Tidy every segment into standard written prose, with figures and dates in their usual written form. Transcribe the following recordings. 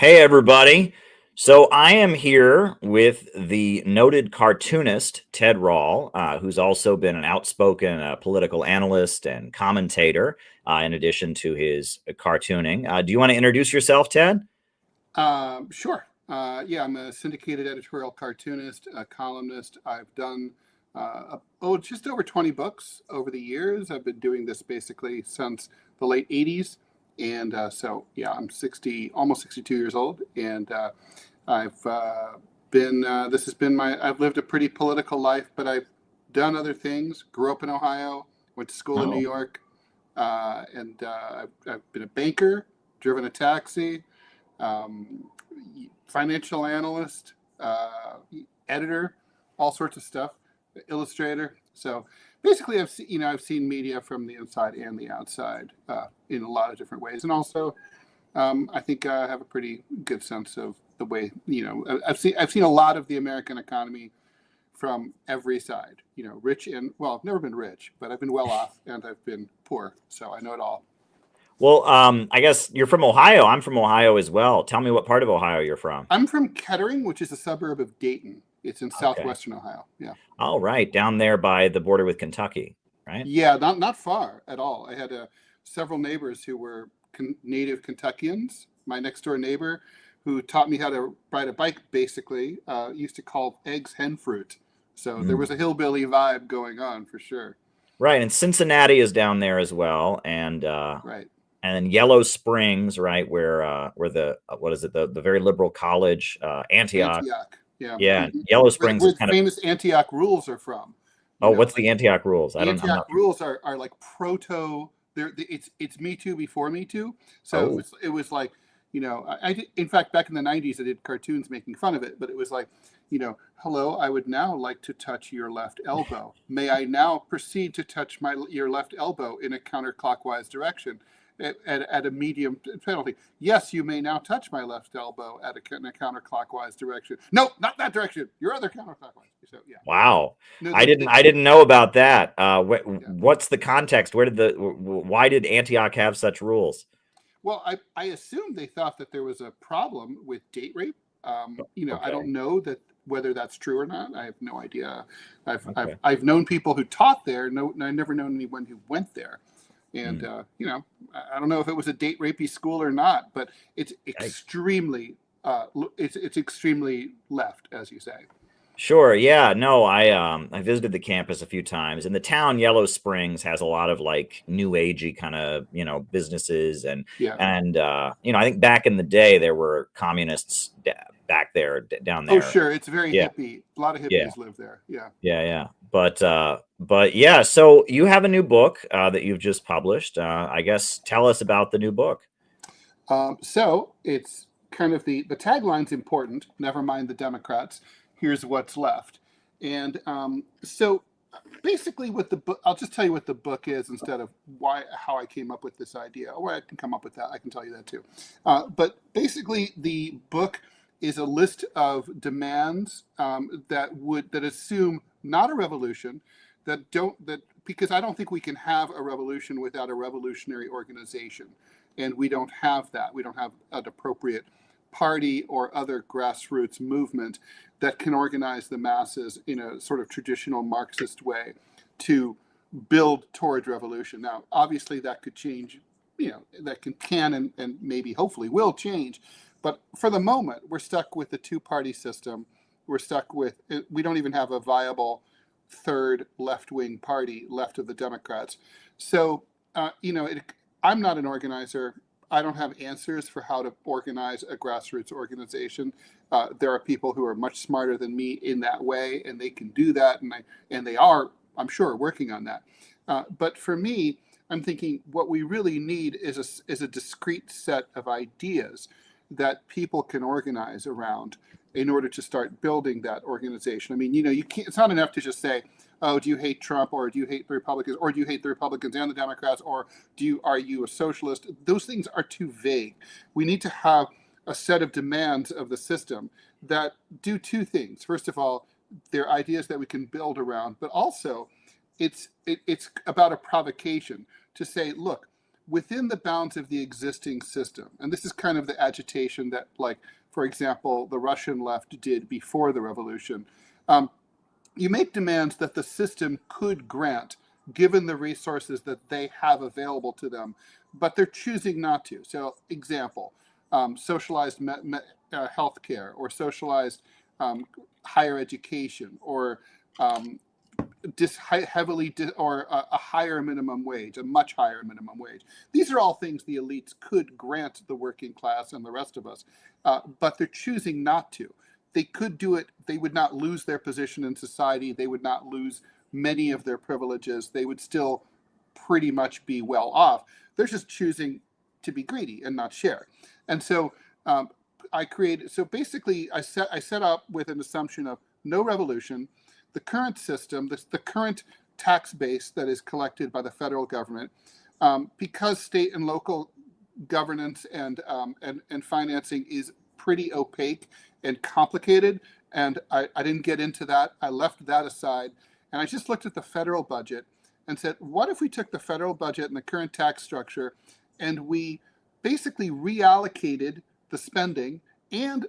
Hey, everybody. So I am here with the noted cartoonist Ted Rall, who's also been an outspoken political analyst and commentator, in addition to his cartooning. Do you want to introduce yourself, Ted? Sure. Yeah, I'm a syndicated editorial cartoonist, a columnist. I've done just over 20 books over the years. I've been doing this basically since the late 80s. And yeah, I'm 60, almost 62 years old. And I've this has been I've lived a pretty political life, but I've done other things. Grew up in Ohio, went to school in New Oh, York, I've been a banker, driven a taxi, um, financial analyst, editor, all sorts of stuff, illustrator. So basically, I've seen media from the inside and the outside in a lot of different ways, and also I think I have a pretty good sense of the way I've seen a lot of the American economy from every side. Rich and well, I've never been rich, but I've been well off and I've been poor, so I know it all. well, I guess you're from Ohio. I'm from Ohio as well. Tell me what part of Ohio you're from. I'm from Kettering, which is a suburb of Dayton. It's in Okay. southwestern Ohio. Yeah. All right. Down there by the border with Kentucky, right? Yeah, not far at all. I had several neighbors who were native Kentuckians. My next door neighbor, who taught me how to ride a bike, basically used to call eggs hen fruit. So there was a hillbilly vibe going on for sure. Right, and Cincinnati is down there as well, Right. and then Yellow Springs, right, where the what is it, the very liberal college, Antioch. Antioch. Yeah. Yeah, Mhm. Yellow Where, Springs where is the kind of. famous Antioch rules are from. Oh, what's Like the Antioch rules? I the don't. I'm Antioch not. rules are like proto. It's Me Too before Me Too. So Oh, it was like I did, in fact, back in the 90s I did cartoons making fun of it, but it was like, hello, I would now like to touch your left elbow. May I now proceed to touch your left elbow in a counterclockwise direction at a medium penalty? Yes, you may now touch my left elbow in a counterclockwise direction. No, not that direction. Your other counterclockwise. So yeah. wow. No, I didn't know about that. yeah. What's the context? Why did Antioch have such rules? Well, I assume they thought that there was a problem with date rape. I Okay. don't know that whether that's true or not. I have no idea. Okay. I've known people who taught there. No, I've never known anyone who went there. And Hmm. I don't know if it was a date rapey school or not, but it's Yikes. extremely it's extremely left, as you say. Sure. Yeah. No, I visited the campus a few times, and the town Yellow Springs has a lot of like new agey kind of businesses, Yeah. I think back in the day there were communists back there down Oh, there. sure. It's very Yeah. hippie. A lot of Yeah. hippies live there. Yeah. Yeah. Yeah. But yeah. So you have a new book that you've just published. I guess tell us about the new book. So it's kind of the tagline's important. Never mind the Democrats. Here's what's left. And so basically, what the book, I'll just tell you what the book is instead of how I came up with this idea. Or I can come up with that. I can tell you that too. But basically, the book is a list of demands that assume not a revolution, that because I don't think we can have a revolution without a revolutionary organization, and we don't have that. We don't have an appropriate party or other grassroots movement that can organize the masses in a sort of traditional Marxist way to build toward revolution. Now, obviously, that could change. That can and maybe hopefully will change. But for the moment, we're stuck with the two-party system. We're stuck with we don't even have a viable third left-wing party left of the Democrats. So, I'm not an organizer. I don't have answers for how to organize a grassroots organization. There are people who are much smarter than me in that way, and they can do that, and they are, I'm sure, working on that. But for me, I'm thinking what we really need is a discrete set of ideas that people can organize around in order to start building that organization. I mean, you can't. It's not enough to just say, "Oh, do you hate Trump, or do you hate the Republicans, or do you hate the Republicans and the Democrats, or are you a socialist?" Those things are too vague. We need to have a set of demands of the system that do two things. First of all, they're ideas that we can build around, but also it's about a provocation to say, look, within the bounds of the existing system. And this is kind of the agitation that, like, for example, the Russian left did before the revolution. You make demands that the system could grant, given the resources that they have available to them, but they're choosing not to. So, example, socialized healthcare, or socialized higher education, or or a higher minimum wage, a much higher minimum wage. These are all things the elites could grant the working class and the rest of us, but they're choosing not to. They could do it. They would not lose their position in society. They would not lose many of their privileges. They would still pretty much be well off. They're just choosing to be greedy and not share. And so basically I set up with an assumption of no revolution. The current system, the current tax base that is collected by the federal government, because state and local governance and financing is pretty opaque and complicated, and I didn't get into that. I left that aside, and I just looked at the federal budget and said, what if we took the federal budget and the current tax structure and we basically reallocated the spending and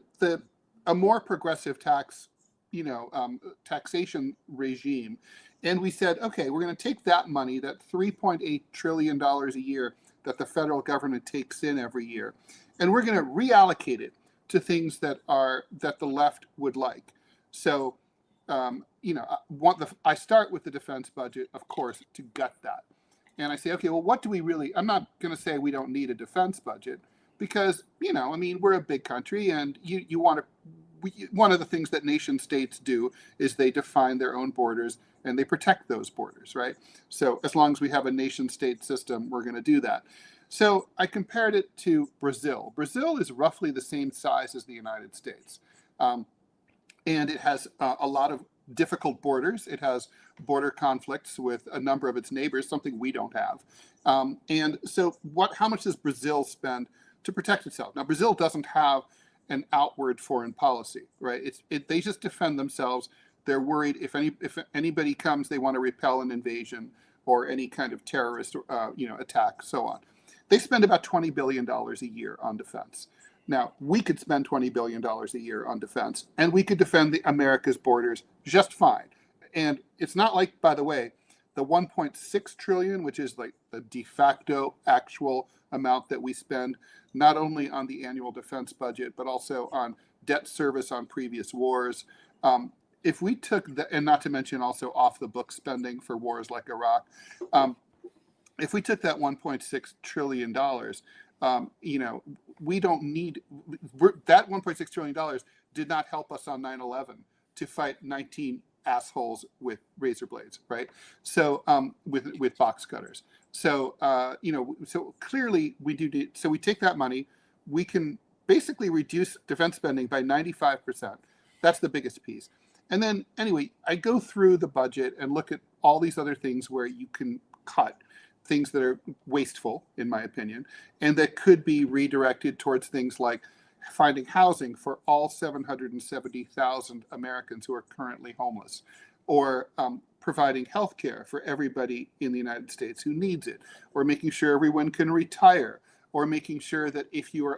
a more progressive taxation regime. And we said, okay, we're going to take that money, that $3.8 trillion a year that the federal government takes in every year, and we're going to reallocate it to things that the left would like. So, I start with the defense budget, of course, to gut that. And I say, okay, well, what do we really, I'm not going to say we don't need a defense budget, because, we're a big country, and you want to, one of the things that nation states do is they define their own borders and they protect those borders, right? So as long as we have a nation state system, we're going to do that. So I compared it to Brazil. Brazil is roughly the same size as the United States. And it has a lot of difficult borders. It has border conflicts with a number of its neighbors, something we don't have. And so how much does Brazil spend to protect itself? Now, Brazil doesn't have an outward foreign policy, right? They just defend themselves. They're worried if anybody comes, they want to repel an invasion or any kind of terrorist attack, so on. They spend about $20 billion a year on defense. Now, we could spend $20 billion a year on defense, and we could defend America's borders just fine. And it's not like, by the way, the 1.6 trillion, which is like the de facto actual amount that we spend, not only on the annual defense budget, but also on debt service on previous wars. If we took and not to mention also off the book spending for wars like Iraq, if we took that $1.6 trillion, we don't need that $1.6 trillion did not help us on 9/11 to fight 19 assholes with razor blades, right? So with box cutters. So so clearly we do need. So we take that money, we can basically reduce defense spending by 95%. That's the biggest piece. And then anyway, I go through the budget and look at all these other things where you can cut things that are wasteful, in my opinion, and that could be redirected towards things like finding housing for all 770,000 Americans who are currently homeless, or providing health care for everybody in the United States who needs it, or making sure everyone can retire, or making sure that if you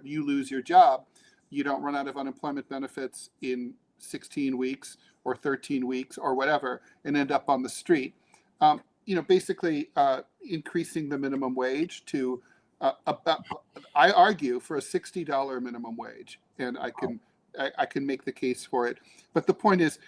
lose your job, you don't run out of unemployment benefits in 16 weeks or 13 weeks or whatever and end up on the street. Basically increasing the minimum wage to I argue for a $60 minimum wage, and I can make the case for it. But the point is,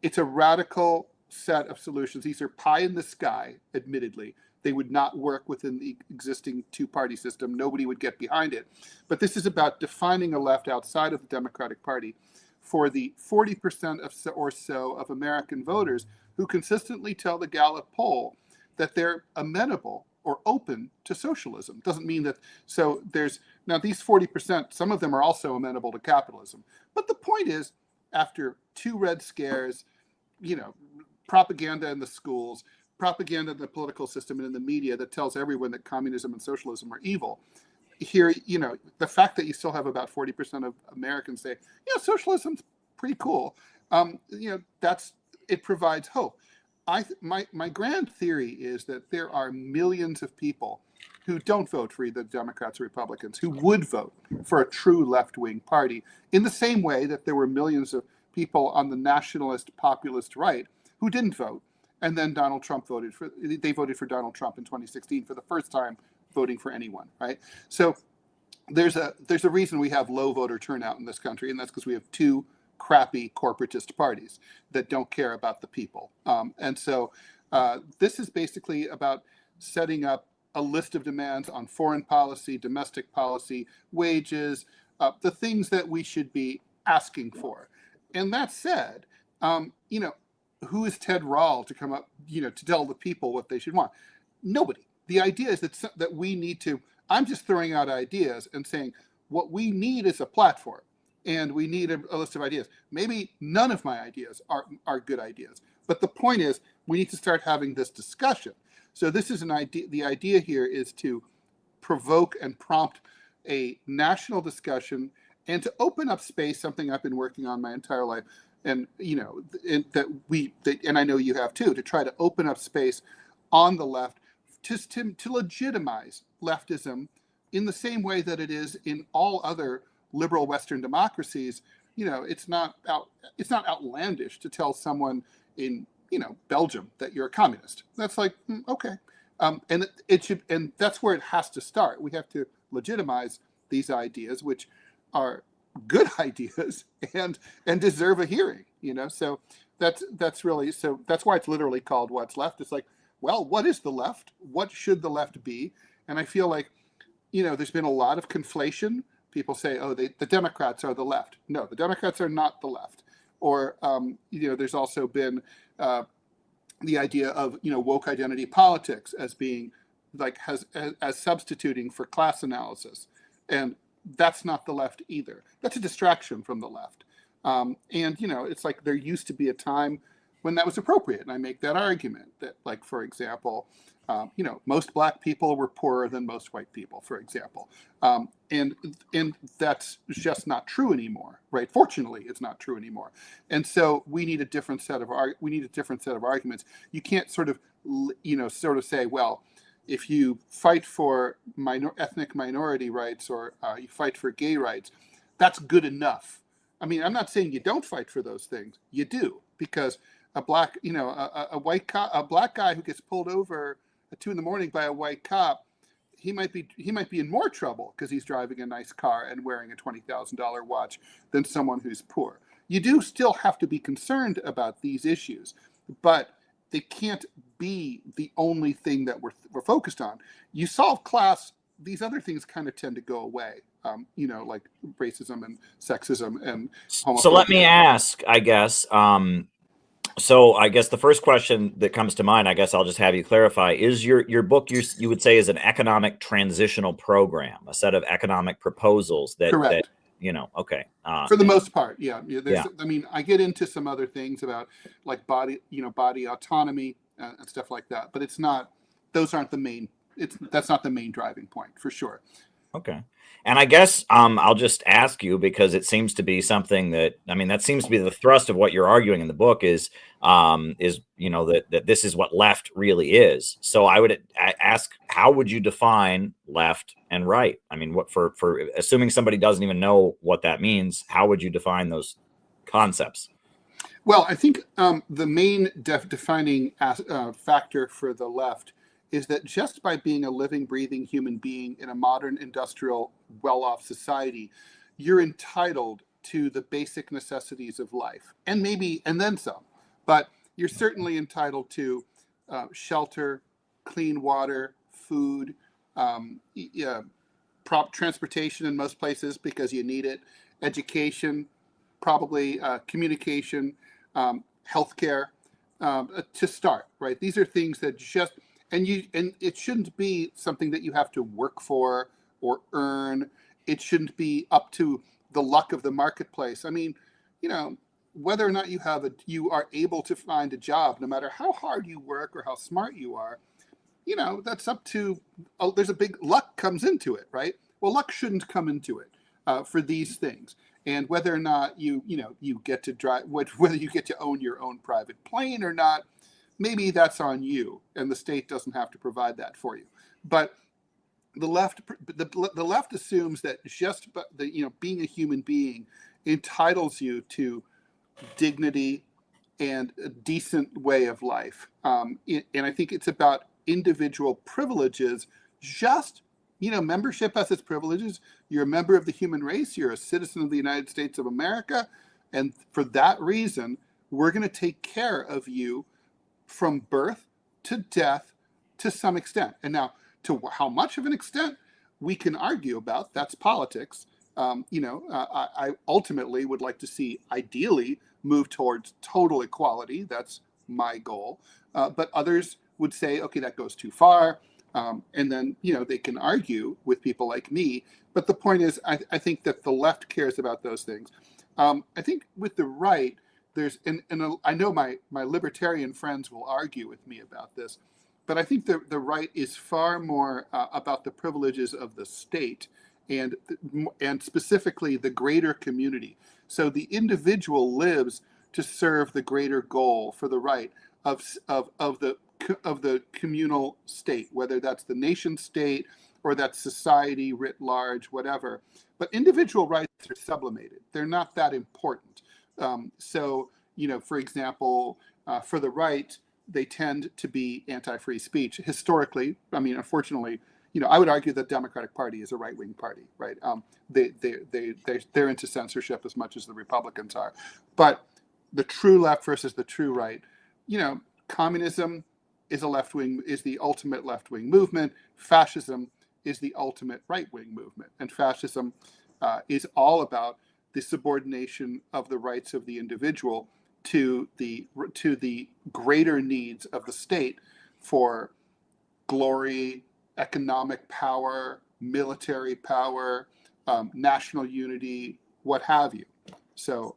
it's a radical set of solutions. These are pie in the sky, admittedly. They would not work within the existing two-party system. Nobody would get behind it. But this is about defining a left outside of the Democratic Party for the 40% or so of American voters who consistently tell the Gallup poll that they're amenable or open to socialism. Doesn't mean that, so there's, now these 40%, some of them are also amenable to capitalism. But the point is, after two Red Scares, propaganda in the schools, propaganda in the political system and in the media that tells everyone that communism and socialism are evil, here, the fact that you still have about 40% of Americans say, socialism's pretty cool, it provides hope. My grand theory is that there are millions of people who don't vote for either Democrats or Republicans who would vote for a true left-wing party, in the same way that there were millions of people on the nationalist populist right who didn't vote, and then they voted for Donald Trump in 2016 for the first time voting for anyone, right? So there's a reason we have low voter turnout in this country, and that's because we have two crappy corporatist parties that don't care about the people. And so this is basically about setting up a list of demands on foreign policy, domestic policy, wages, the things that we should be asking for. And that said, who is Ted Rall to come up, to tell the people what they should want? Nobody. The idea is that we need to, I'm just throwing out ideas and saying what we need is a platform, and we need a list of ideas. Maybe none of my ideas are good ideas, but the point is we need to start having this discussion. So this is an idea. The idea here is to provoke and prompt a national discussion and to open up space, something I've been working on my entire life. And, and I know you have too, to try to open up space on the left to legitimize leftism in the same way that it is in all other liberal Western democracies. It's not outlandish to tell someone in, Belgium that you're a communist. That's like, okay. And it should, and that's where it has to start. We have to legitimize these ideas, which are good ideas and deserve a hearing, so that's really, so that's why it's literally called What's Left. It's like, well, what is the left? What should the left be? And I feel like, there's been a lot of conflation. People say, oh, the Democrats are the left. No, the Democrats are not the left. Or, there's also been the idea of, woke identity politics as being like, as substituting for class analysis. And that's not the left either. That's a distraction from the left. And, it's like there used to be a time when that was appropriate. And I make that argument that, like, for example, most black people were poorer than most white people, for example. And that's just not true anymore, right? Fortunately, it's not true anymore. And so we need a different set of arguments. You can't sort of say, well, if you fight for ethnic minority rights or you fight for gay rights, that's good enough. I mean, I'm not saying you don't fight for those things. You do, because a black guy who gets pulled over at 2 a.m. by a white cop, he might be in more trouble because he's driving a nice car and wearing a $20,000 watch than someone who's poor. You do still have to be concerned about these issues, but they can't be the only thing that we're focused on. You solve class, these other things kind of tend to go away, like racism and sexism and homophobia. So let me ask, I guess, so I guess the first question that comes to mind, I guess I'll just have you clarify, is your book, you would say, is an economic transitional program, a set of economic proposals that, correct. Okay. For the most part, yeah. Yeah. I mean, I get into some other things about like body autonomy and stuff like that, but it's not, those aren't the main, that's not the main driving point, for sure. Okay. And I guess I'll just ask you, because it seems to be something that, that seems to be the thrust of what you're arguing in the book is that this is what left really is. So I would ask, how would you define left and right? I mean, what for assuming somebody doesn't even know what that means, how would you define those concepts? Well, I think the main defining factor for the left is that just by being a living, breathing human being in a modern, industrial, well-off society, you're entitled to the basic necessities of life, and then some. But you're certainly entitled to shelter, clean water, food, transportation in most places because you need it, education, probably communication, healthcare, to start, right? These are things that just, and it shouldn't be something that you have to work for or earn. It shouldn't be up to the luck of the marketplace. I mean, whether or not you are able to find a job, no matter how hard you work or how smart you are, that's up to, there's a big luck comes into it, right? Well, luck shouldn't come into it for these things. And whether or not you get to drive, whether you get to own your own private plane or not, maybe that's on you, and the state doesn't have to provide that for you. But the left assumes that just being a human being entitles you to dignity and a decent way of life. And I think it's about individual privileges. Just, membership has its privileges. You're a member of the human race. You're a citizen of the United States of America. And for that reason, we're going to take care of you from birth to death to some extent. And now, to how much of an extent we can argue about, that's politics. I ultimately would like to see, ideally, move towards total equality. That's my goal. But others would say, okay, that goes too far. And then, they can argue with people like me. But the point is, I think that the left cares about those things. I think with the right, and I know my libertarian friends will argue with me about this, but I think the right is far more about the privileges of the state and specifically the greater community. So the individual lives to serve the greater goal for the right of the communal state, whether that's the nation state or that's society writ large, whatever. But individual rights are sublimated. They're not that important. So, for example, for the right, they tend to be anti-free speech. Historically, unfortunately, I would argue the Democratic Party is a right-wing party, right? They're into censorship as much as the Republicans are. But the true left versus the true right, communism is the ultimate left-wing movement. Fascism is the ultimate right-wing movement. And fascism is all about the subordination of the rights of the individual to the greater needs of the state for glory, economic power, military power, national unity, what have you. So,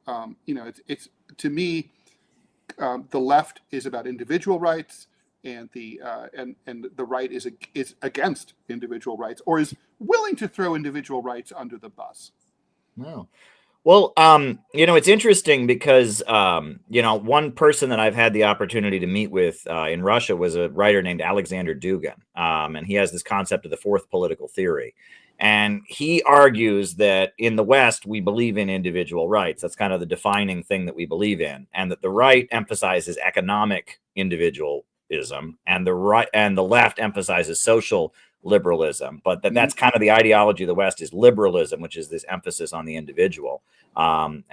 it's to me, the left is about individual rights, and the right is against individual rights, or is willing to throw individual rights under the bus. No. Well, it's interesting because, one person that I've had the opportunity to meet with in Russia was a writer named Alexander Dugin. And he has this concept of the fourth political theory. And he argues that in the West, we believe in individual rights. That's kind of the defining thing that we believe in. And that the right emphasizes economic individualism, and the left emphasizes social liberalism, but that's kind of the ideology of the West is liberalism, which is this emphasis on the individual. But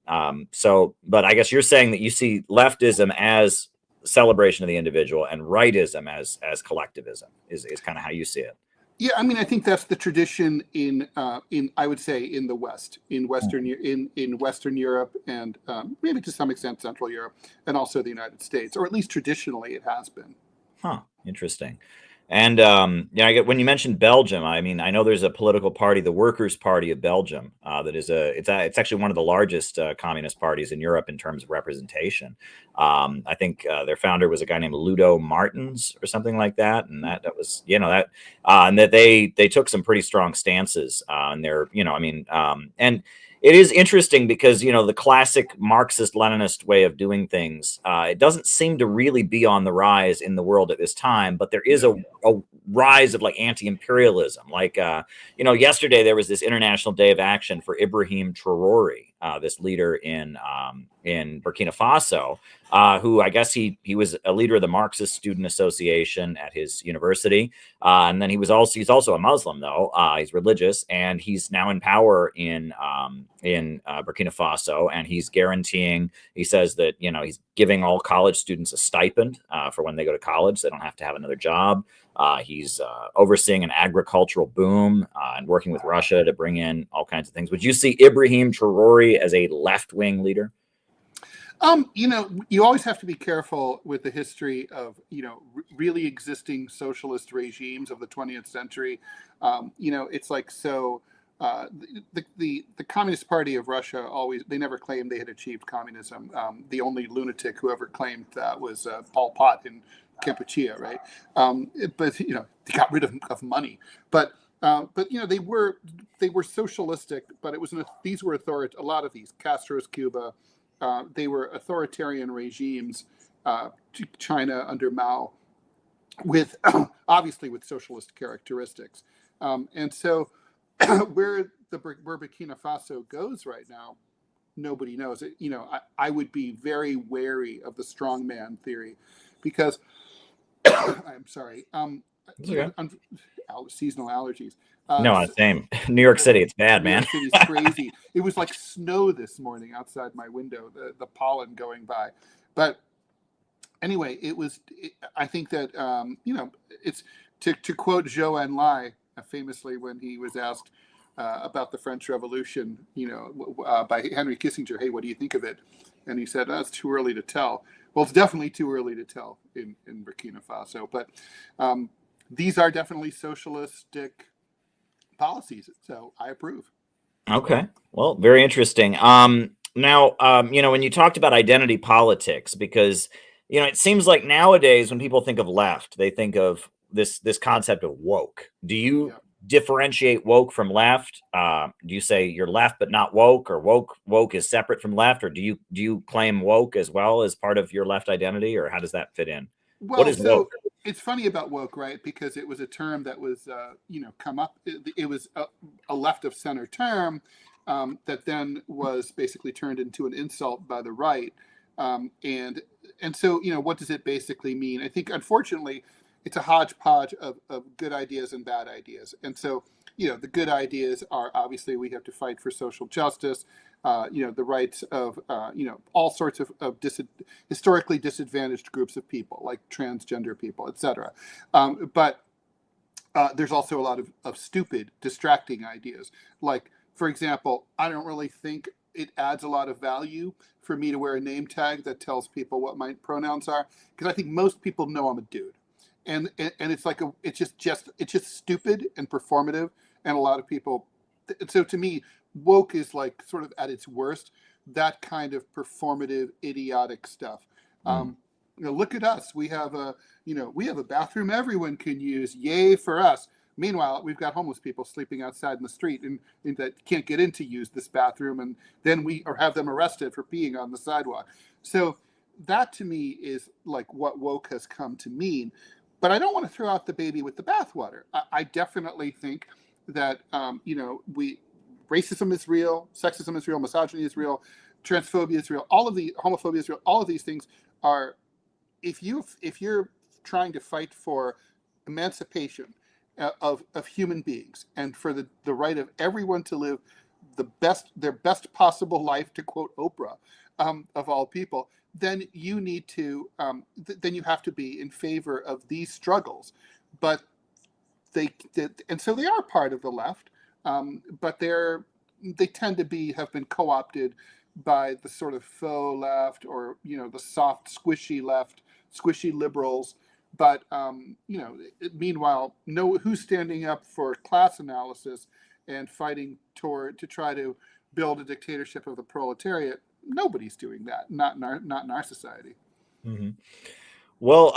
I guess you're saying that you see leftism as celebration of the individual and rightism as collectivism is kind of how you see it. Yeah, I think that's the tradition in I would say in the West, in Western Europe, and maybe to some extent Central Europe, and also the United States, or at least traditionally it has been. Huh. Interesting. And I get when you mentioned Belgium, I know there's a political party, the Workers' Party of Belgium, that is it's actually one of the largest communist parties in Europe in terms of representation. I think their founder was a guy named Ludo Martens or something like that, and that was and that they took some pretty strong stances and they're and it is interesting because, the classic Marxist-Leninist way of doing things, it doesn't seem to really be on the rise in the world at this time, but there is a rise of anti-imperialism. Yesterday there was this International Day of Action for Ibrahim Traore, this leader in Burkina Faso, who I guess he was a leader of the Marxist Student Association at his university. And then he's also a Muslim, though. He's religious, and he's now in power in Burkina Faso, and he's guaranteeing, he says that, he's giving all college students a stipend for when they go to college. They don't have to have another job. He's overseeing an agricultural boom and working with Russia to bring in all kinds of things. Would you see Ibrahim Traore as a left-wing leader? You always have to be careful with the history of, really existing socialist regimes of the 20th century. It's like, so the Communist Party of Russia they never claimed they had achieved communism. The only lunatic who ever claimed that was Pol Pot in Kampuchea, right? But they got rid of money. But they were socialistic, but a lot of these Castro's Cuba. They were authoritarian regimes China under Mao, with obviously with socialist characteristics. And so where Burkina Faso goes right now, nobody knows. I would be very wary of the strongman theory, because I'm sorry, Okay. seasonal allergies. No, same. New York City, it's bad, New man. York City's crazy. It was like snow this morning outside my window, the pollen going by. But anyway, I think that, it's to quote Zhou Enlai famously when he was asked about the French Revolution, by Henry Kissinger, hey, what do you think of it? And he said, it's too early to tell. Well, it's definitely too early to tell in Burkina Faso. But these are definitely socialistic policies, so I approve. Okay. Well, very interesting. Now, when you talked about identity politics, because it seems like nowadays when people think of left, they think of this concept of woke. Do you Yeah. differentiate woke from left? Do you say you're left but not woke, or woke is separate from left, or do you claim woke as well as part of your left identity, or how does that fit in? What Well, is woke? so it's funny about woke, right? Because it was a term that was, come up. It was a left of center term that then was basically turned into an insult by the right. And so, what does it basically mean? I think, unfortunately, it's a hodgepodge of good ideas and bad ideas. And so, the good ideas are, obviously we have to fight for social justice, the rights of, all sorts of historically disadvantaged groups of people, like transgender people, etc. But there's also a lot of stupid, distracting ideas. Like, for example, I don't really think it adds a lot of value for me to wear a name tag that tells people what my pronouns are, because I think most people know I'm a dude. And it's like it's just stupid and performative, and a lot of people. So to me, woke is like sort of at its worst, that kind of performative, idiotic stuff. Mm. Look at us. We have a bathroom everyone can use. Yay for us. Meanwhile, we've got homeless people sleeping outside in the street and that can't get in to use this bathroom, and then we or have them arrested for peeing on the sidewalk. So that to me is like what woke has come to mean. But I don't want to throw out the baby with the bathwater. I definitely think that racism is real, sexism is real, misogyny is real, transphobia is real, homophobia is real. All of these things are, if you're trying to fight for emancipation of human beings and for the right of everyone to live their best possible life, to quote Oprah, of all people, then you need to then you have to be in favor of these struggles. But and so they are part of the left, but they tend to have been co-opted by the sort of faux left, or the soft, squishy left, squishy liberals. But meanwhile, who's standing up for class analysis and fighting to try to build a dictatorship of the proletariat? Nobody's doing that. Not in our society. Mhm. Well,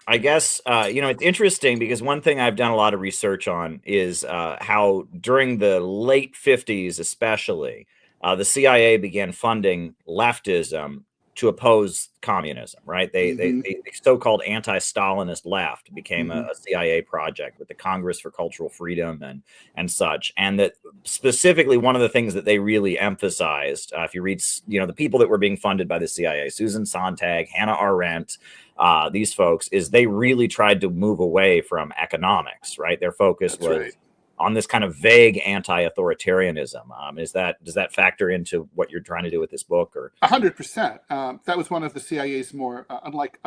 I guess it's interesting because one thing I've done a lot of research on is how during the late 50s, especially, the CIA began funding leftism to oppose communism. Right? Mm-hmm. The so-called anti-Stalinist left became Mm-hmm. a CIA project with the Congress for Cultural Freedom and such. And that specifically one of the things that they really emphasized, if you read, the people that were being funded by the CIA, Susan Sontag, Hannah Arendt, these folks, is they really tried to move away from economics, right? Their focus That's was right. on this kind of vague anti-authoritarianism. Does that factor into what you're trying to do with this book? Or 100%. That was one of the CIA's more, unlike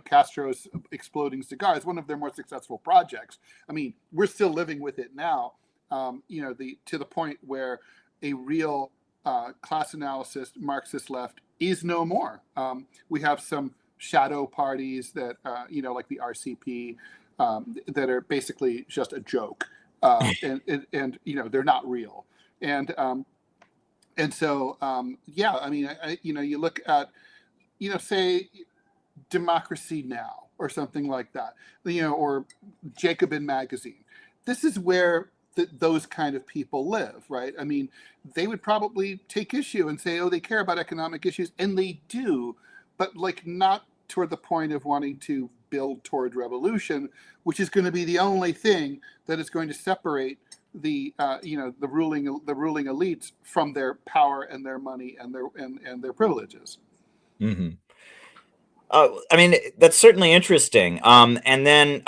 Castro's exploding cigars, one of their more successful projects. I mean, we're still living with it now. To the point where a real class analysis Marxist left is no more. We have some shadow parties that like the RCP, that are basically just a joke, and they're not real. And so, yeah, I mean, you look at, say, Democracy Now! Or something like that, or Jacobin Magazine. This is where those kind of people live, right? I mean, they would probably take issue and say, oh, they care about economic issues, and they do, but like not toward the point of wanting to build toward revolution, which is going to be the only thing that is going to separate the the ruling elites from their power and their money and their privileges. Hmm. I mean, that's certainly interesting. And then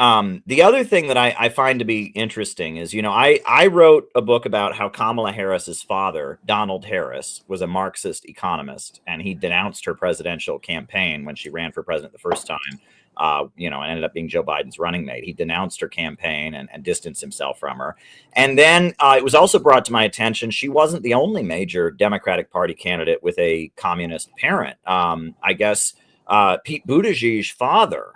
the other thing that I find to be interesting is, I wrote a book about how Kamala Harris's father, Donald Harris, was a Marxist economist, and he denounced her presidential campaign when she ran for president the first time. And ended up being Joe Biden's running mate. He denounced her campaign and distanced himself from her. And then it was also brought to my attention she wasn't the only major Democratic Party candidate with a communist parent. I guess. Pete Buttigieg's father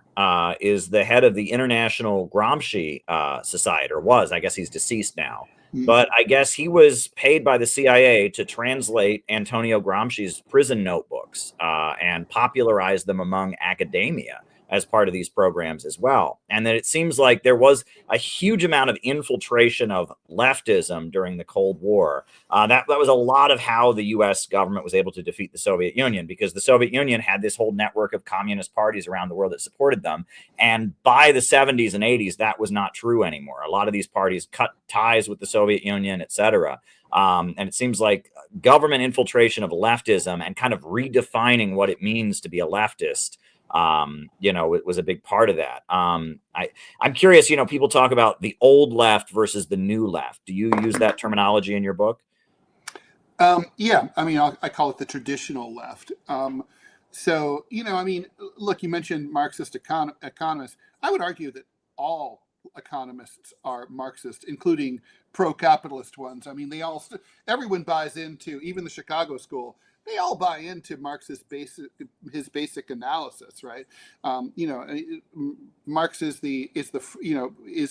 is the head of the International Gramsci Society, or was. I guess he's deceased now. But I guess he was paid by the CIA to translate Antonio Gramsci's prison notebooks and popularize them among academia as part of these programs as well. And that it seems like there was a huge amount of infiltration of leftism during the Cold War. That was a lot of how the US government was able to defeat the Soviet Union, because the Soviet Union had this whole network of communist parties around the world that supported them. And by the 70s and 80s, that was not true anymore. A lot of these parties cut ties with the Soviet Union, et cetera. And it seems like government infiltration of leftism and kind of redefining what it means to be a leftist it was a big part of that. I'm curious, people talk about the old left versus the new left. Do you use that terminology in your book? Yeah, I mean, I call it the traditional left. So, look, you mentioned Marxist economists. I would argue that all economists are Marxist, including pro-capitalist ones. I mean, everyone buys into, even the Chicago School, they all buy into Marx's basic analysis, right? Marx is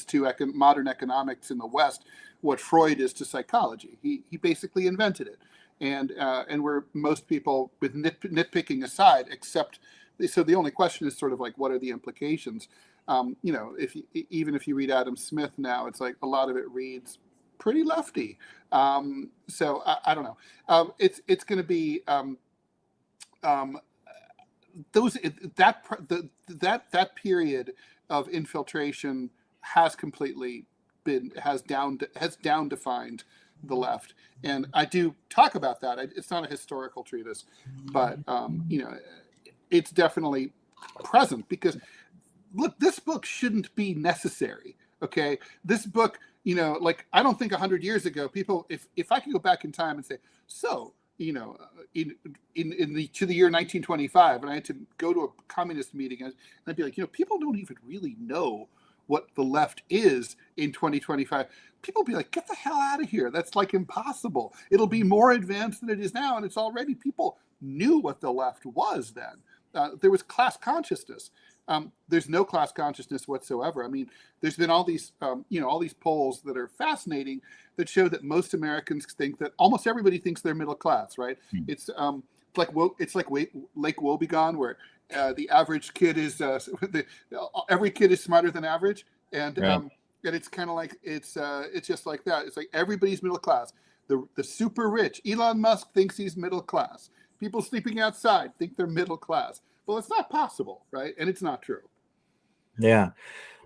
to modern economics in the West what Freud is to psychology. He basically invented it, and where most people, with nitpicking aside, accept. So the only question is sort of like, what are the implications? Even if you read Adam Smith now, it's like a lot of it reads pretty lefty. So I don't know. It's going to be that period of infiltration has completely down defined the left, and I do talk about that. It's not a historical treatise, but it's definitely present, because look, this book shouldn't be necessary. Okay, this book, I don't think 100 years ago, people, if I could go back in time and say, so, in to the year 1925, and I had to go to a communist meeting, and I'd be like, people don't even really know what the left is in 2025. People be like, get the hell out of here. That's like impossible. It'll be more advanced than it is now. And it's already, people knew what the left was then. There was class consciousness. There's no class consciousness whatsoever. I mean, there's been all these polls that are fascinating that show that most Americans think that almost everybody thinks they're middle class, right? It's like Lake Wobegon, where the average kid is every kid is smarter than average, and Right. and it's kind of like it's just like that. It's like everybody's middle class. The super rich Elon Musk thinks he's middle class. People sleeping outside think they're middle class. Well, it's not possible, right? And it's not true. Yeah.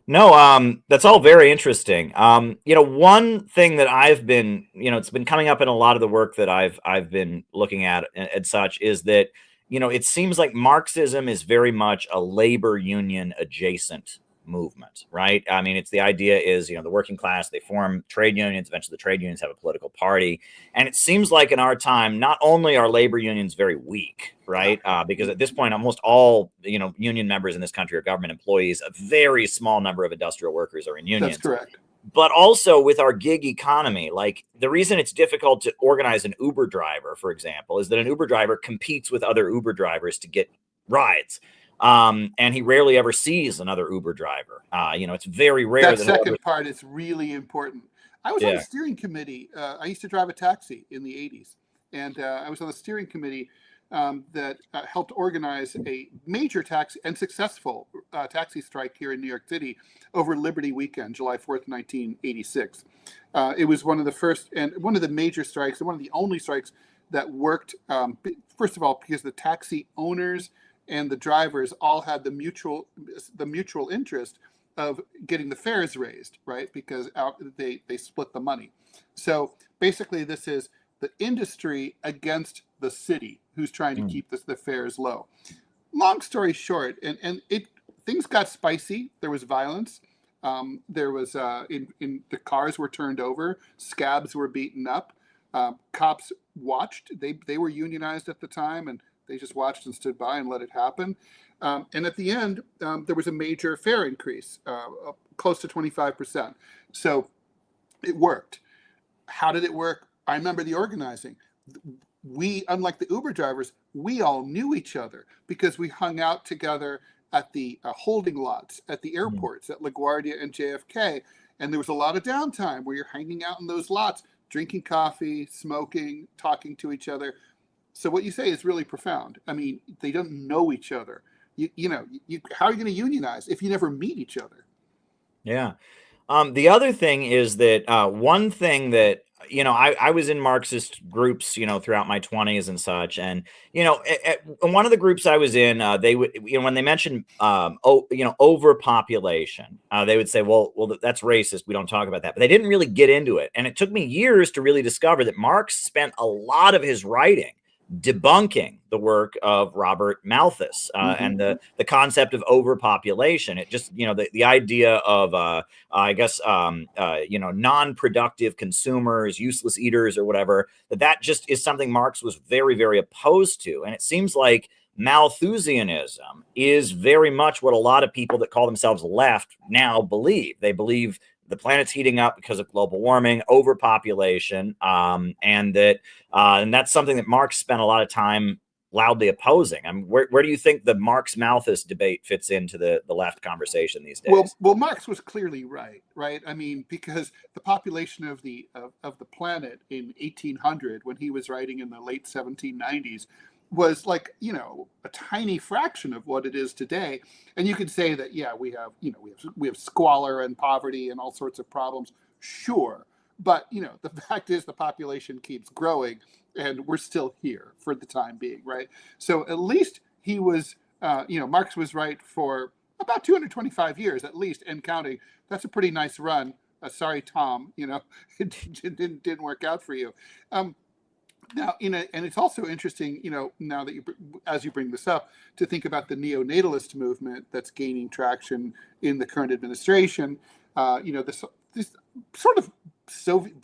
No, that's all very interesting. One thing that I've been, it's been coming up in a lot of the work that I've been looking at and such, is that, it seems like Marxism is very much a labor union adjacent movement, right? I mean, it's the idea is, the working class, they form trade unions. Eventually the trade unions have a political party. And it seems like in our time, not only are labor unions very weak, right? Because at this point, almost all, union members in this country are government employees. A very small number of industrial workers are in unions. That's correct. But also with our gig economy, like the reason it's difficult to organize an Uber driver, for example, is that an Uber driver competes with other Uber drivers to get rides. And he rarely ever sees another Uber driver. It's very rare. That second part is really important. I was on the steering committee. I used to drive a taxi in the 80s. And I was on the steering committee that helped organize a major taxi and successful taxi strike here in New York City over Liberty Weekend, July 4th, 1986. It was one of the first and one of the major strikes, and one of the only strikes that worked, first of all, because the taxi owners and the drivers all had the mutual interest of getting the fares raised, right? Because they split the money. So basically, this is the industry against the city who's trying to keep the fares low. Long story short, and things got spicy. There was violence. There was in the cars were turned over. Scabs were beaten up. Cops watched. They were unionized at the time, and they just watched and stood by and let it happen. And at the end, there was a major fare increase, close to 25%. So it worked. How did it work? I remember the organizing. We, unlike the Uber drivers, we all knew each other because we hung out together at the holding lots at the airports at LaGuardia and JFK. And there was a lot of downtime where you're hanging out in those lots, drinking coffee, smoking, talking to each other. So what you say is really profound. I mean, they don't know each other. How are you going to unionize if you never meet each other? Yeah. The other thing is that one thing that, I was in Marxist groups, throughout my 20s and such. And, one of the groups I was in, they would, when they mentioned, overpopulation, they would say, well, that's racist. We don't talk about that. But they didn't really get into it. And it took me years to really discover that Marx spent a lot of his writing debunking the work of Robert Malthus and the concept of overpopulation. It just, the idea of, non-productive consumers, useless eaters or whatever, that just is something Marx was very, very opposed to. And it seems like Malthusianism is very much what a lot of people that call themselves left now believe. They believe the planet's heating up because of global warming, overpopulation, and that's something that Marx spent a lot of time loudly opposing. I mean, where do you think the Marx-Malthus debate fits into the left conversation these days? Well, Marx was clearly right? I mean, because the population of the planet in 1800, when he was writing in the late 1790s, was like, a tiny fraction of what it is today. And you could say that, yeah, we have squalor and poverty and all sorts of problems. Sure. But, the fact is the population keeps growing and we're still here for the time being, right? So at least he was, Marx was right for about 225 years at least and counting. That's a pretty nice run. Sorry, Tom, it didn't work out for you. Now, and it's also interesting, now that as you bring this up, to think about the neonatalist movement that's gaining traction in the current administration. This sort of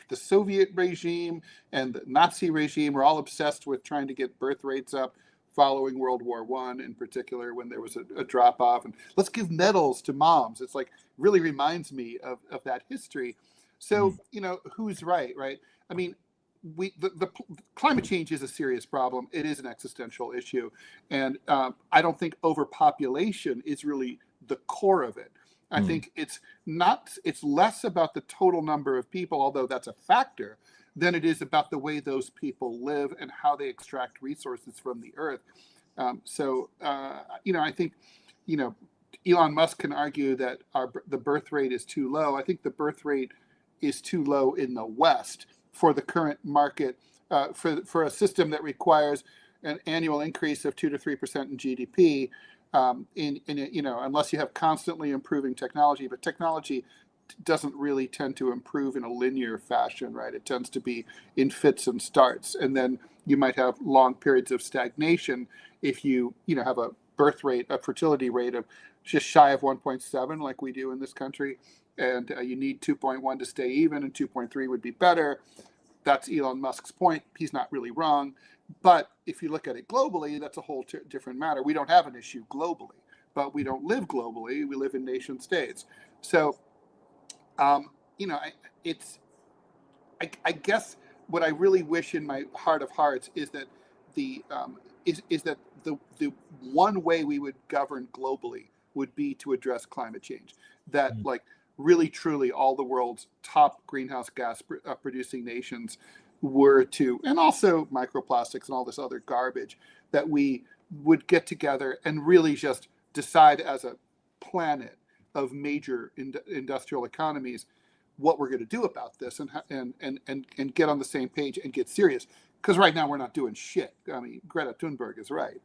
the Soviet regime and the Nazi regime were all obsessed with trying to get birth rates up following World War I, in particular, when there was a drop off. And let's give medals to moms. It's like really reminds me of that history. So, who's right? I mean, the climate change is a serious problem. It is an existential issue. And I don't think overpopulation is really the core of it. I think it's less about the total number of people, although that's a factor, than it is about the way those people live and how they extract resources from the earth. I think, Elon Musk can argue that the birth rate is too low. I think the birth rate is too low in the West for the current market, for a system that requires an annual increase of 2 to 3% in GDP. Unless you have constantly improving technology, but technology doesn't really tend to improve in a linear fashion, right? It tends to be in fits and starts, and then you might have long periods of stagnation if you have a fertility rate of just shy of 1.7, like we do in this country, and you need 2.1 to stay even, and 2.3 would be better. That's Elon Musk's point. He's not really wrong. But if you look at it globally, that's a whole different matter. We don't have an issue globally, but we don't live globally. We live in nation states. So, I guess what I really wish in my heart of hearts is that the one way we would govern globally would be to address climate change. That really truly all the world's top greenhouse gas producing nations were to, and also microplastics and all this other garbage, that we would get together and really just decide as a planet of major industrial economies what we're going to do about this, and get on the same page and get serious. Because right now we're not doing shit. I mean, Greta Thunberg is right.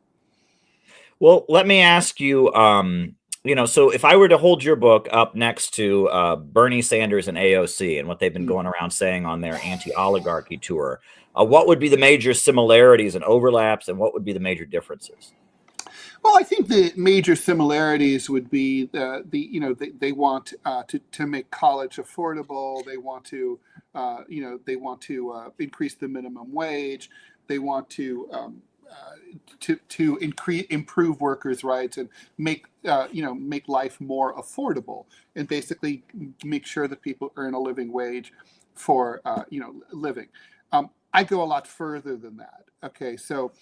Well, let me ask you, so if I were to hold your book up next to Bernie Sanders and AOC and what they've been going around saying on their anti-oligarchy tour, what would be the major similarities and overlaps, and what would be the major differences? Well, I think the major similarities would be they want to make college affordable. They want to increase the minimum wage. They want to improve workers' rights and make life more affordable, and basically make sure that people earn a living wage for living. I go a lot further than that. Okay, so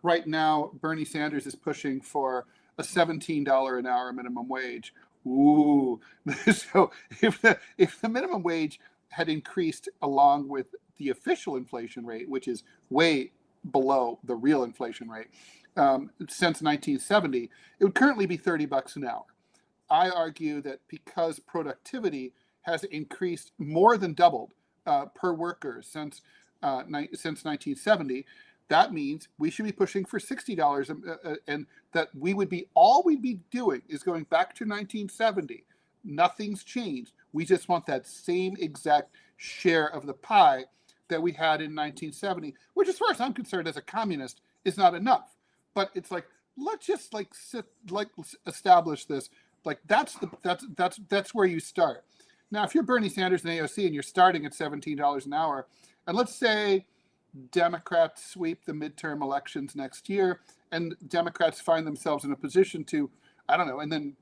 right now Bernie Sanders is pushing for a $17 an hour minimum wage. Ooh, so if the minimum wage had increased along with the official inflation rate, which is way below the real inflation rate, since 1970, it would currently be $30 an hour. I argue that because productivity has increased more than doubled per worker since 1970, that means we should be pushing for $60, and that we'd be doing is going back to 1970. Nothing's changed. We just want that same exact share of the pie that we had in 1970, which, as far as I'm concerned, as a communist, is not enough. But it's like, let's just establish this. Like that's where you start. Now, if you're Bernie Sanders and AOC and you're starting at $17 an hour, and let's say Democrats sweep the midterm elections next year, and Democrats find themselves in a position to, I don't know, and then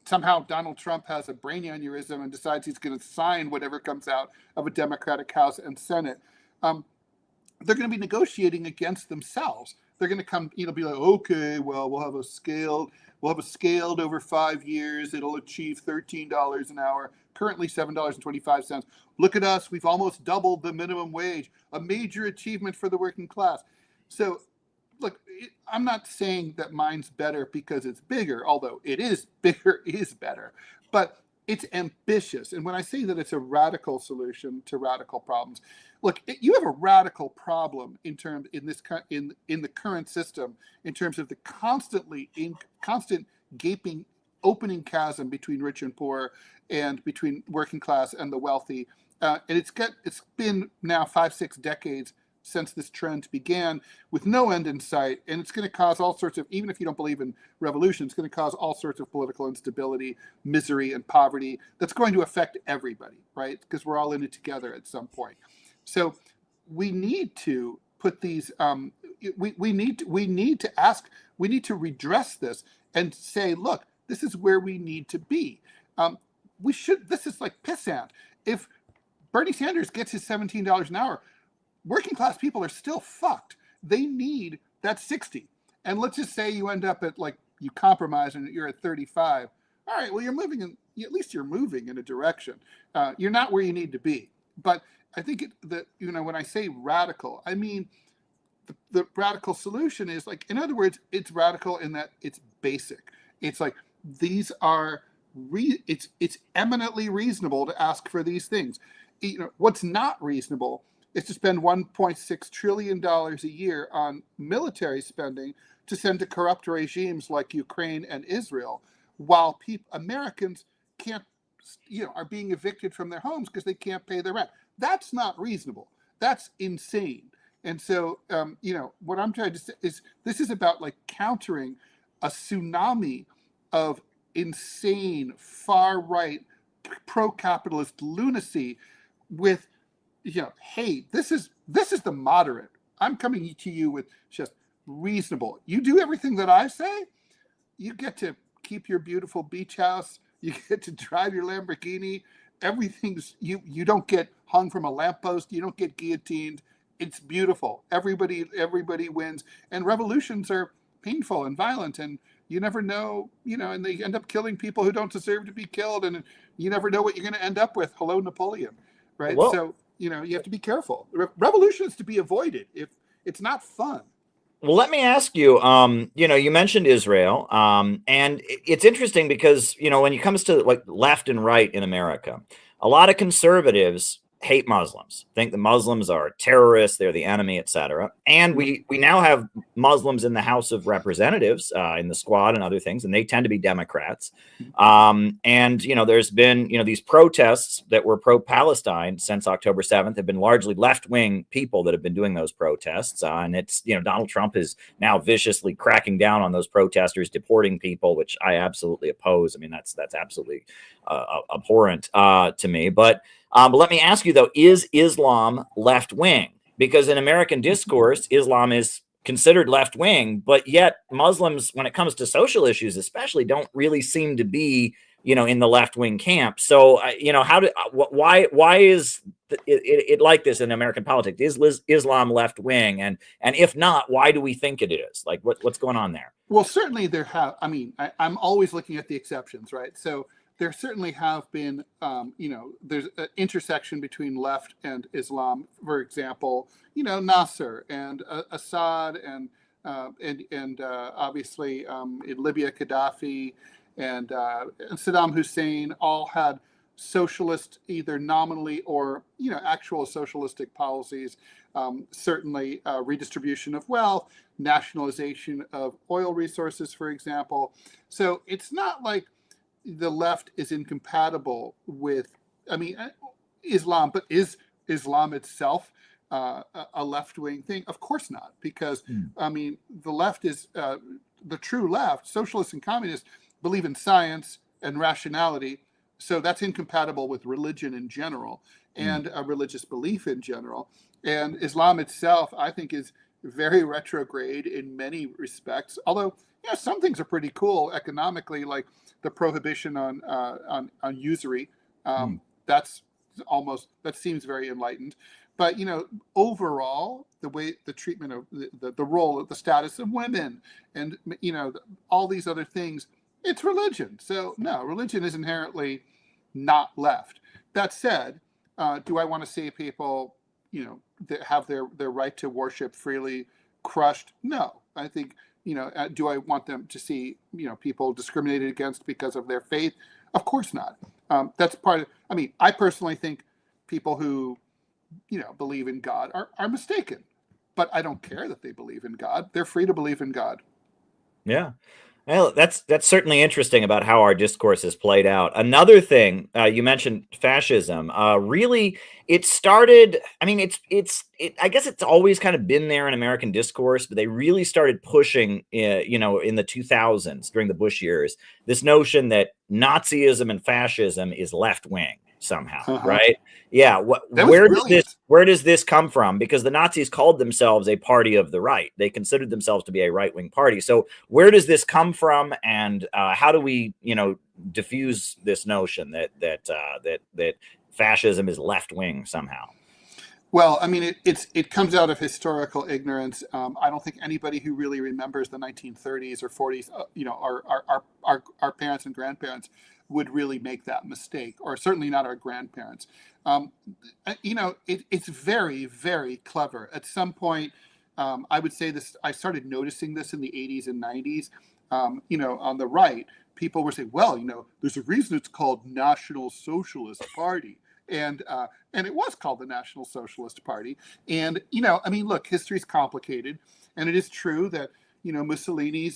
somehow Donald Trump has a brain aneurysm and decides he's going to sign whatever comes out of a Democratic House and Senate. They're going to be negotiating against themselves. They're going to be like, okay, well, we'll have a scaled over 5 years. It'll achieve $13 an hour, currently $7.25. Look at us. We've almost doubled the minimum wage, a major achievement for the working class. So look, I'm not saying that mine's better because it's bigger, although it is bigger is better, but it's ambitious. And when I say that it's a radical solution to radical problems, look, you have a radical problem in the current system in terms of the constant gaping opening chasm between rich and poor and between working class and the wealthy. And it's been now 5-6 decades since this trend began, with no end in sight, and it's going to cause all sorts of, even if you don't believe in revolution, it's going to cause all sorts of political instability, misery, and poverty that's going to affect everybody, right? Because we're all in it together at some point. So we need to put these, we need to redress this and say, look, this is where we need to be. This is like pissant. If Bernie Sanders gets his $17 an hour, working class people are still fucked. They need that 60. And let's just say you end up at, like, you compromise and you're at 35. All right, well, at least you're moving in a direction. You're not where you need to be. But I think when I say radical, I mean the radical solution is, like, in other words, it's radical in that it's basic. It's like, these are it's eminently reasonable to ask for these things. What's not reasonable is to spend $1.6 trillion a year on military spending to send to corrupt regimes like Ukraine and Israel, while Americans are being evicted from their homes because they can't pay their rent. That's not reasonable. That's insane. And so, what I'm trying to say is this is about, like, countering a tsunami of insane, far-right, pro-capitalist lunacy with, hey, this is the moderate. I'm coming to you with just reasonable. You do everything that I say, you get to keep your beautiful beach house, you get to drive your Lamborghini, everything's, you don't get hung from a lamppost, you don't get guillotined. It's beautiful. Everybody wins. And revolutions are painful and violent, and you never know, and they end up killing people who don't deserve to be killed, and you never know what you're going to end up with. Hello, Napoleon, right? Well, so you have to be careful. Revolution is to be avoided if it's not fun. Well, let me ask you, you mentioned Israel, and it's interesting because, when it comes to, like, left and right in America, a lot of conservatives hate Muslims, think the Muslims are terrorists, they're the enemy, etc. And we now have Muslims in the House of Representatives, in the Squad and other things, and they tend to be Democrats. And there's been these protests that were pro-Palestine since October 7th have been largely left-wing people that have been doing those protests, and it's Donald Trump is now viciously cracking down on those protesters, deporting people, which I absolutely oppose. I mean, that's absolutely abhorrent to me. But let me ask you, though, is Islam left-wing? Because in American discourse, Islam is considered left-wing, but yet Muslims, when it comes to social issues especially, don't really seem to be, in the left-wing camp. So, why is it like this in American politics? Is Islam left-wing? And if not, why do we think it is? Like, what's going on there? Well, certainly I'm always looking at the exceptions, right? So there certainly have been, there's an intersection between left and Islam. For example, Nasser and Assad and obviously in Libya, Gaddafi and Saddam Hussein all had socialist, either nominally or actual socialistic policies. Certainly redistribution of wealth, nationalization of oil resources, for example. So it's not like the left is incompatible with, Islam, but is Islam itself a left-wing thing? Of course not, because the left is the true left. Socialists and communists believe in science and rationality, so that's incompatible with religion in general and a religious belief in general. And Islam itself, I think, is very retrograde in many respects. Although, some things are pretty cool economically, like the prohibition on usury. That seems very enlightened. But overall, the treatment of the role, the status of women, and all these other things, it's religion. So no, religion is inherently not left. That said, do I want to see people that have their right to worship freely crushed? No. I think do I want them to see people discriminated against because of their faith? Of course not. That's part of, I personally think people who believe in God are mistaken, but I don't care that they believe in God. They're free to believe in God. Yeah. Well, that's certainly interesting about how our discourse has played out. Another thing, you mentioned fascism. Really, it started. I guess it's always kind of been there in American discourse, but they really started pushing, in the 2000s during the Bush years, this notion that Nazism and fascism is left wing somehow, right? Yeah. Where does this come from? Because the Nazis called themselves a party of the right. They considered themselves to be a right wing party. So where does this come from, and how do we, diffuse this notion that fascism is left wing somehow? Well, it comes out of historical ignorance. I don't think anybody who really remembers the 1930s or 40s, our parents and grandparents would really make that mistake, or certainly not our grandparents. It's very, very clever. At some point, I would say this. I started noticing this in the 80s and 90s. On the right, people were saying, "Well, there's a reason it's called National Socialist Party." And it was called the National Socialist Party. And look, history's complicated, and it is true that Mussolini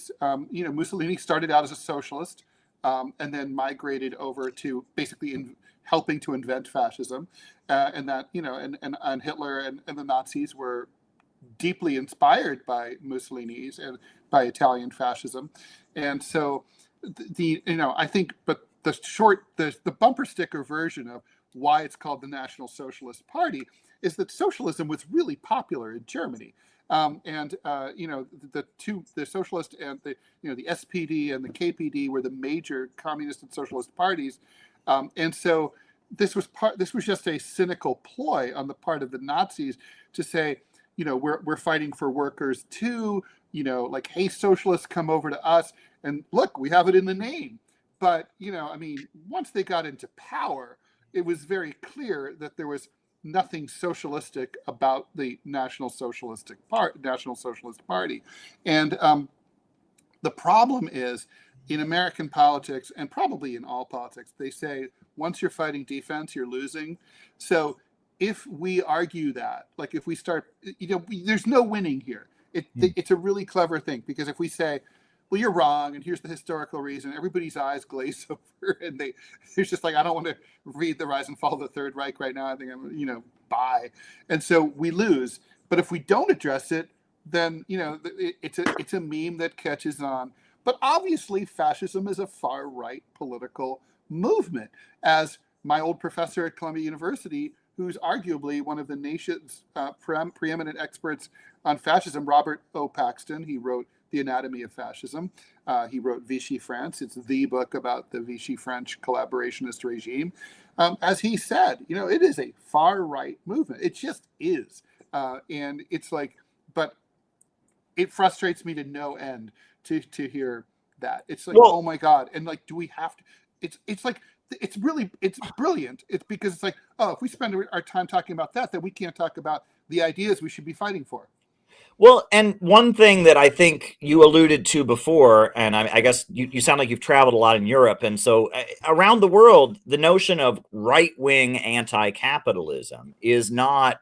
started out as a socialist, and then migrated over to basically helping to invent fascism, and that and Hitler and the Nazis were deeply inspired by Mussolini's and by Italian fascism, and so I think, but the bumper sticker version of why it's called the National Socialist Party is that socialism was really popular in Germany. The socialist and the SPD and the KPD were the major communist and socialist parties. And so this was just a cynical ploy on the part of the Nazis to say, we're fighting for workers too, like, hey, socialists, come over to us, and look, we have it in the name. But, once they got into power, it was very clear that there was nothing socialistic about the National Socialist Party. And the problem is, in American politics, and probably in all politics, they say once you're fighting defense, you're losing. So if we argue that, like if we start, there's no winning here. Hmm. It's a really clever thing, because if we say, well, you're wrong, and here's the historical reason, everybody's eyes glaze over, and there's just like, I don't want to read The Rise and Fall of the Third Reich right now. I think I'm, bye. And so we lose. But if we don't address it, then, it's a meme that catches on. But obviously, fascism is a far right political movement. As my old professor at Columbia University, who's arguably one of the nation's preeminent experts on fascism, Robert O. Paxton, he wrote The Anatomy of Fascism. He wrote Vichy France. It's the book about the Vichy French collaborationist regime. As he said, it is a far right movement. It just is. And it's like, but it frustrates me to no end to hear that. It's like, Well, oh my God. And like, do we have to, it's like, it's brilliant. It's because it's like, oh, if we spend our time talking about that, then we can't talk about the ideas we should be fighting for. Well, and one thing that I think you alluded to before, and I guess you sound like you've traveled a lot in Europe, and so around the world, the notion of right-wing anti-capitalism is not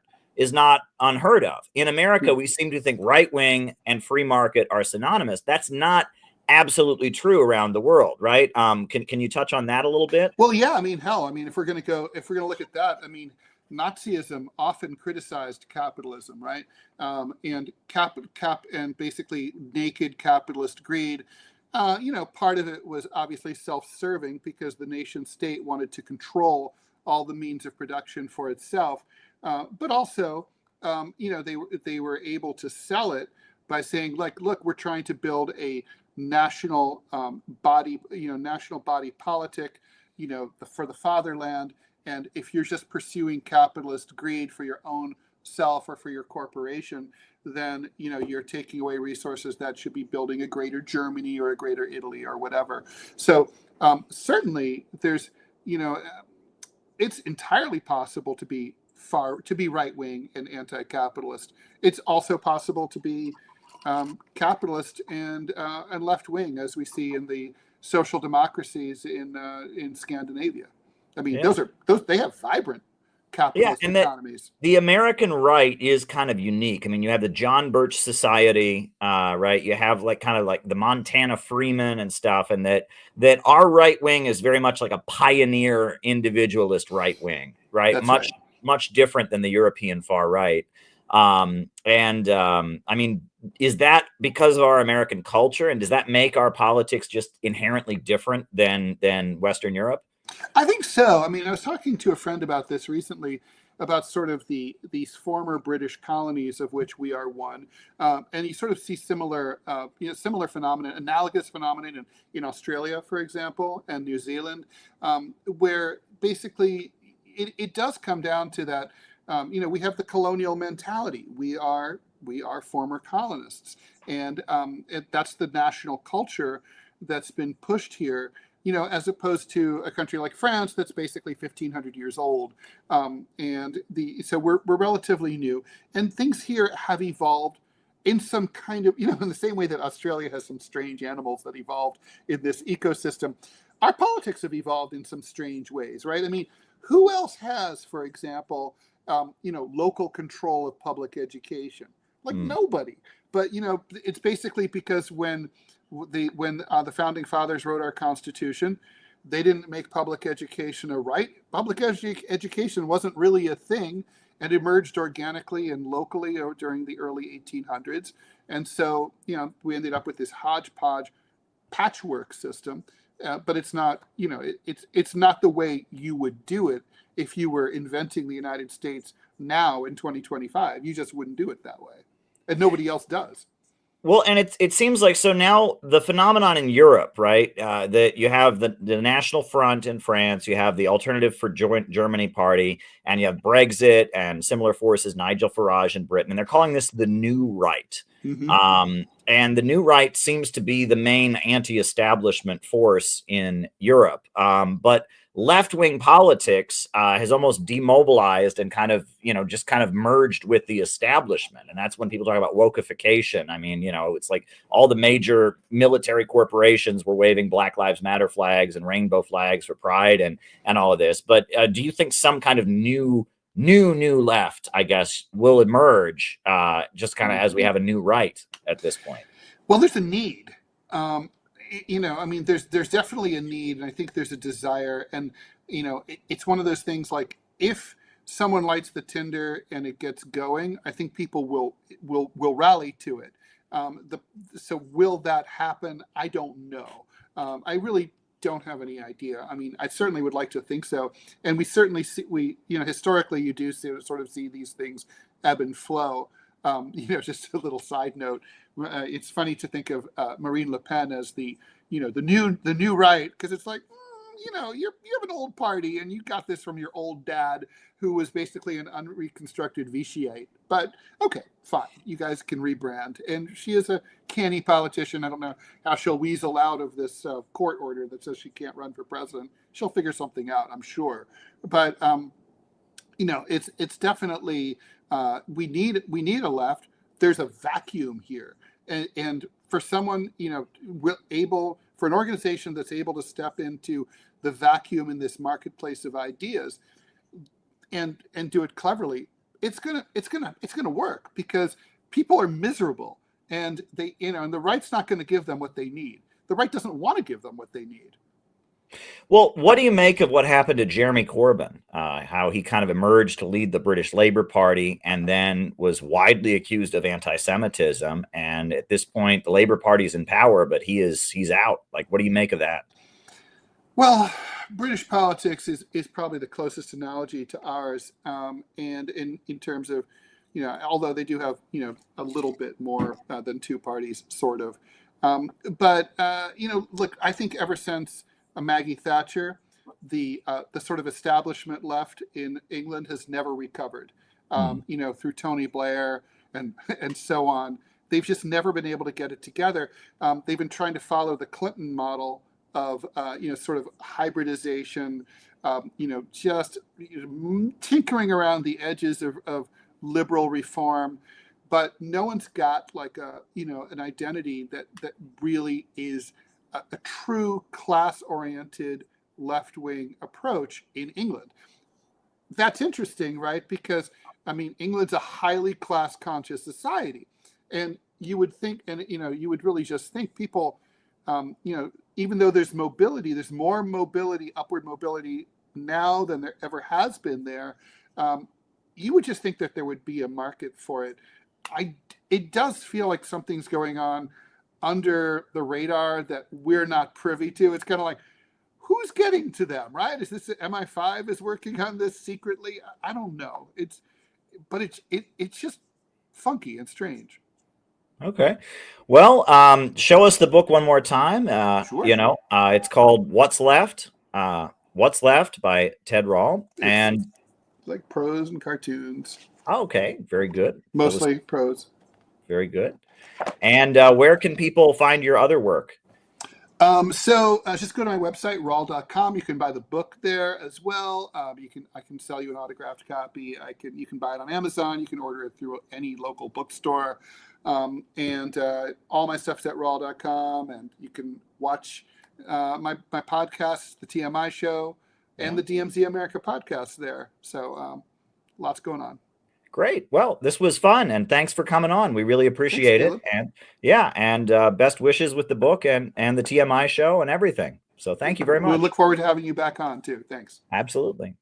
unheard of. In America, Yeah. we seem to think right-wing and free market are synonymous. That's not absolutely true around the world, right? Can you touch on that a little bit? Well, yeah, I mean, hell, I mean, if we're going to look at that, I mean, Nazism often criticized capitalism, right? And and basically naked capitalist greed. Part of it was obviously self-serving, because the nation state wanted to control all the means of production for itself. But also, they were able to sell it by saying, like, look, we're trying to build a national national body politic, for the fatherland. And if you're just pursuing capitalist greed for your own self or for your corporation, then you're taking away resources that should be building a greater Germany or a greater Italy or whatever. So certainly there's, it's entirely possible to be right wing and anti-capitalist. It's also possible to be capitalist and left wing, as we see in the social democracies in Scandinavia. I mean, Yeah. those they have vibrant Yeah, capitalist and that economies. the American right is kind of unique. I mean, you have the John Birch Society, right? You have like kind of like the Montana Freeman and stuff, and that our right wing is very much like a pioneer individualist right wing, right? That's right. Much different than the European far right. I mean, is that because of our American culture, and does that make our politics just inherently different than Western Europe? I think so. I mean, I was talking to a friend about this recently, about sort of these former British colonies, of which we are one, and you sort of see similar phenomenon, analogous phenomenon in Australia, for example, and New Zealand, where basically it does come down to that. We have the colonial mentality. We are former colonists, and that's the national culture that's been pushed here, as opposed to a country like France that's basically 1,500 years old. So we're relatively new, and things here have evolved in some kind of, in the same way that Australia has some strange animals that evolved in this ecosystem. Our politics have evolved in some strange ways, right? I mean, who else has, for example, local control of public education? Like Hmm. nobody. But it's basically because when the founding fathers wrote our Constitution, they didn't make public education a right. Education wasn't really a thing, and emerged organically and locally during the early 1800s. And so, we ended up with this hodgepodge patchwork system. But it's not, it's not the way you would do it if you were inventing the United States now in 2025. You just wouldn't do it that way, and nobody else does. Well, and it seems like so now the phenomenon in Europe, right? That you have the National Front in France, you have the Alternative for Germany party, and you have Brexit and similar forces, Nigel Farage in Britain, and they're calling this the New Right. Mm-hmm. And the New Right seems to be the main anti-establishment force in Europe. But left-wing politics has almost demobilized and kind of, just kind of merged with the establishment. And that's when people talk about wokeification. I mean, it's like all the major military corporations were waving Black Lives Matter flags and rainbow flags for pride and all of this. But do you think some kind of new new left, I guess, will emerge, just kind of as we Mhm. have a new right at this point. Well, there's a need. I mean, there's definitely a need, and I think there's a desire, and it's one of those things like if someone lights the tinder and it gets going, I think people will rally to it. The So will that happen? I don't know. I really don't have any idea. I mean, I certainly would like to think so, and we certainly see historically you do sort of see these things ebb and flow. Just a little side note. It's funny to think of Marine Le Pen as the new right, because it's like you have an old party and you got this from your old dad who was basically an unreconstructed Vichyite. But okay, fine, you guys can rebrand. And she is a canny politician. I don't know how she'll weasel out of this court order that says she can't run for president. She'll figure something out, I'm sure. But it's definitely we need a left. There's a vacuum here, and for someone for an organization that's able to step into the vacuum in this marketplace of ideas and do it cleverly, it's gonna work, because people are miserable, and and the right's not going to give them what they need. The right doesn't want to give them what they need. Well, what do you make of what happened to Jeremy Corbyn? How he kind of emerged to lead the British Labour Party and then was widely accused of anti-Semitism. And at this point, the Labour Party's in power, but he's out. Like, what do you make of that? Well, British politics is probably the closest analogy to ours, and in terms of, although they do have a little bit more than two parties, sort of, but look, I think ever since Maggie Thatcher, the sort of establishment left in England has never recovered. Through Tony Blair and so on, they've just never been able to get it together. They've been trying to follow the Clinton model of sort of hybridization, just tinkering around the edges of liberal reform, but no one's got like an identity that really is a true class-oriented left-wing approach in England. That's interesting, right? Because I mean, England's a highly class-conscious society, and you would think, and you would really just think people, even though there's mobility, there's more mobility, upward mobility now than there ever has been there. You would just think that there would be a market for it. It does feel like something's going on under the radar that we're not privy to. It's kind of like, who's getting to them, right? Is this MI5 is working on this secretly? I don't know. It's just funky and strange. Okay. Well, show us the book one more time. Sure. It's called What's Left? What's Left by Ted Rall. It's like prose and cartoons. Okay, very good. Mostly prose. Very good. And where can people find your other work? So just go to my website, rall.com. You can buy the book there as well. I can sell you an autographed copy. You can buy it on Amazon. You can order it through any local bookstore. And all my stuff's at rall.com, and you can watch my podcast, the TMI show, and the DMZ America podcast there. So lots going on. Great. Well, this was fun, and thanks for coming on. We really appreciate it. And best wishes with the book and the TMI show and everything. So thank you very much. We look forward to having you back on too. Thanks. Absolutely.